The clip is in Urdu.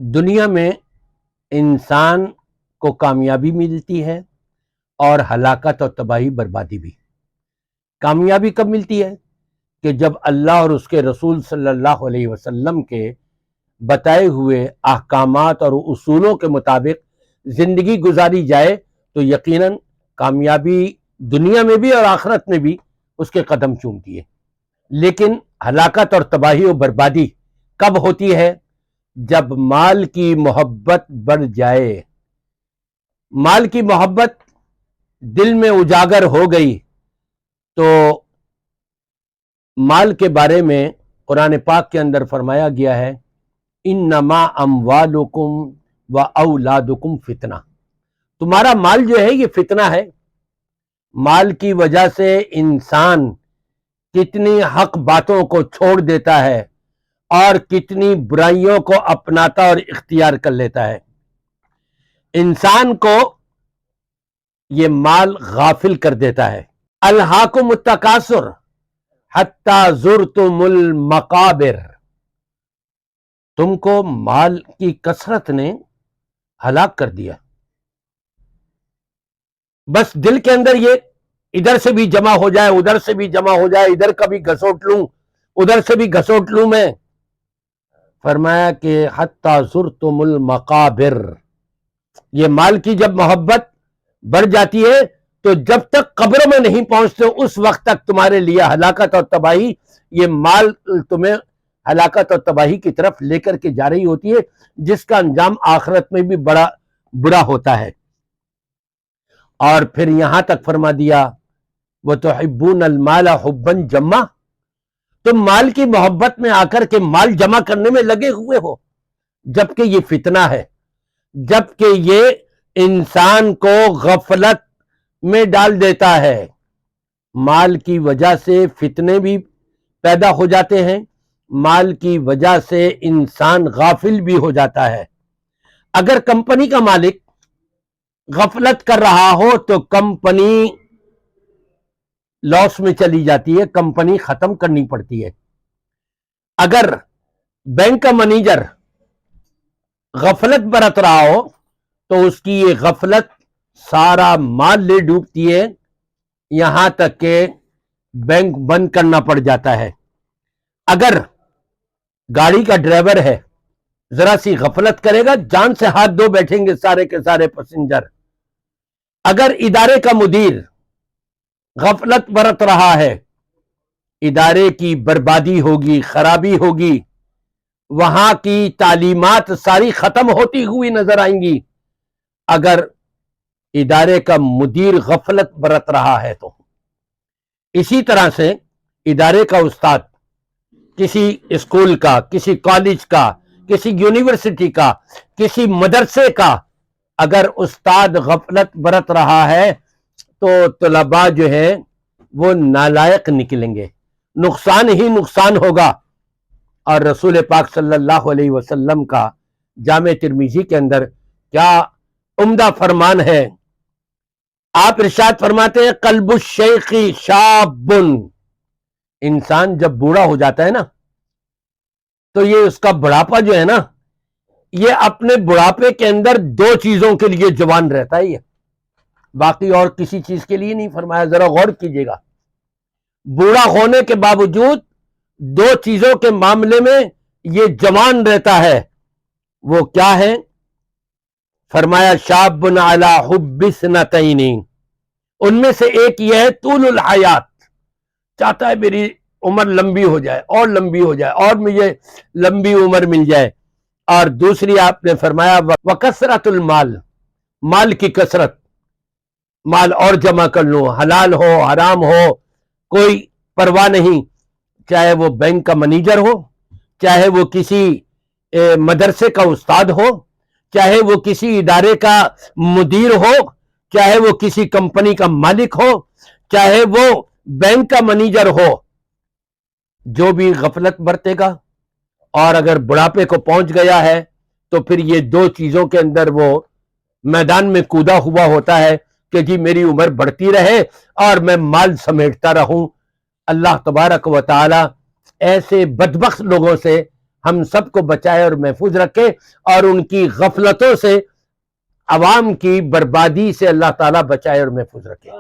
دنیا میں انسان کو کامیابی ملتی ہے اور ہلاکت اور تباہی بربادی بھی۔ کامیابی کب ملتی ہے؟ کہ جب اللہ اور اس کے رسول صلی اللہ علیہ وسلم کے بتائے ہوئے احکامات اور اصولوں کے مطابق زندگی گزاری جائے تو یقیناً کامیابی دنیا میں بھی اور آخرت میں بھی اس کے قدم چومتی ہے۔ لیکن ہلاکت اور تباہی و بربادی کب ہوتی ہے؟ جب مال کی محبت بڑھ جائے۔ مال کی محبت دل میں اجاگر ہو گئی تو مال کے بارے میں قرآن پاک کے اندر فرمایا گیا ہے انما اموالکم و اولادکم فتنہ۔ تمہارا مال جو ہے یہ فتنہ ہے۔ مال کی وجہ سے انسان کتنی حق باتوں کو چھوڑ دیتا ہے اور کتنی برائیوں کو اپناتا اور اختیار کر لیتا ہے۔ انسان کو یہ مال غافل کر دیتا ہے۔ الہاکم التکاثر حتی زرتم المقابر۔ تم کو مال کی کثرت نے ہلاک کر دیا۔ بس دل کے اندر یہ ادھر سے بھی جمع ہو جائے ادھر سے بھی جمع ہو جائے، ادھر کا بھی گھسوٹ لوں ادھر سے بھی گھسوٹ لوں میں۔ فرمایا کہ حتی زرتم المقابر، یہ مال کی جب محبت بڑھ جاتی ہے تو جب تک قبروں میں نہیں پہنچتے اس وقت تک تمہارے لیے ہلاکت اور تباہی، یہ مال تمہیں ہلاکت اور تباہی کی طرف لے کر کے جا رہی ہوتی ہے، جس کا انجام آخرت میں بھی بڑا برا ہوتا ہے۔ اور پھر یہاں تک فرما دیا وَتُحِبُّونَ الْمَالَ حُبًّا جَمًّا، تم مال کی محبت میں آ کر کے مال جمع کرنے میں لگے ہوئے ہو، جبکہ یہ فتنہ ہے، جبکہ یہ انسان کو غفلت میں ڈال دیتا ہے۔ مال کی وجہ سے فتنے بھی پیدا ہو جاتے ہیں، مال کی وجہ سے انسان غافل بھی ہو جاتا ہے۔ اگر کمپنی کا مالک غفلت کر رہا ہو تو کمپنی لاس میں چلی جاتی ہے، کمپنی ختم کرنی پڑتی ہے۔ اگر بینک کا مینیجر غفلت برت رہا ہو تو اس کی یہ غفلت سارا مال لے ڈوبتی ہے، یہاں تک کہ بینک بند کرنا پڑ جاتا ہے۔ اگر گاڑی کا ڈرائیور ہے ذرا سی غفلت کرے گا، جان سے ہاتھ دھو بیٹھیں گے سارے کے سارے پیسنجر۔ اگر ادارے کا مدیر غفلت برت رہا ہے، ادارے کی بربادی ہوگی، خرابی ہوگی، وہاں کی تعلیمات ساری ختم ہوتی ہوئی نظر آئیں گی۔ اگر ادارے کا مدیر غفلت برت رہا ہے تو اسی طرح سے ادارے کا استاد، کسی اسکول کا، کسی کالج کا، کسی یونیورسٹی کا، کسی مدرسے کا اگر استاد غفلت برت رہا ہے تو طلباء جو ہے وہ نالائق نکلیں گے، نقصان ہی نقصان ہوگا۔ اور رسول پاک صلی اللہ علیہ وسلم کا جامع ترمذی کے اندر کیا عمدہ فرمان ہے، آپ ارشاد فرماتے ہیں قلب الشیخ شاب، انسان جب بوڑھا ہو جاتا ہے نا تو یہ اس کا بڑھاپا جو ہے نا، یہ اپنے بڑھاپے کے اندر دو چیزوں کے لیے جوان رہتا ہے، یہ باقی اور کسی چیز کے لیے نہیں فرمایا، ذرا غور کیجئے گا۔ بوڑھا ہونے کے باوجود دو چیزوں کے معاملے میں یہ جوان رہتا ہے، وہ کیا ہے؟ فرمایا شاب علی حب اثنتین، ان میں سے ایک یہ ہے طول الحیات، چاہتا ہے میری عمر لمبی ہو جائے اور لمبی ہو جائے اور مجھے لمبی عمر مل جائے۔ اور دوسری آپ نے فرمایا وکثرت المال، مال کی کثرت، مال اور جمع کر لوں، حلال ہو حرام ہو کوئی پرواہ نہیں، چاہے وہ بینک کا مینیجر ہو، چاہے وہ کسی مدرسے کا استاد ہو، چاہے وہ کسی ادارے کا مدیر ہو، چاہے وہ کسی کمپنی کا مالک ہو، چاہے وہ بینک کا مینیجر ہو، جو بھی غفلت برتے گا اور اگر بڑھاپے کو پہنچ گیا ہے تو پھر یہ دو چیزوں کے اندر وہ میدان میں کودا ہوا ہوتا ہے کہ جی میری عمر بڑھتی رہے اور میں مال سمیٹتا رہوں۔ اللہ تبارک و تعالی ایسے بدبخت لوگوں سے ہم سب کو بچائے اور محفوظ رکھے، اور ان کی غفلتوں سے، عوام کی بربادی سے اللہ تعالیٰ بچائے اور محفوظ رکھے۔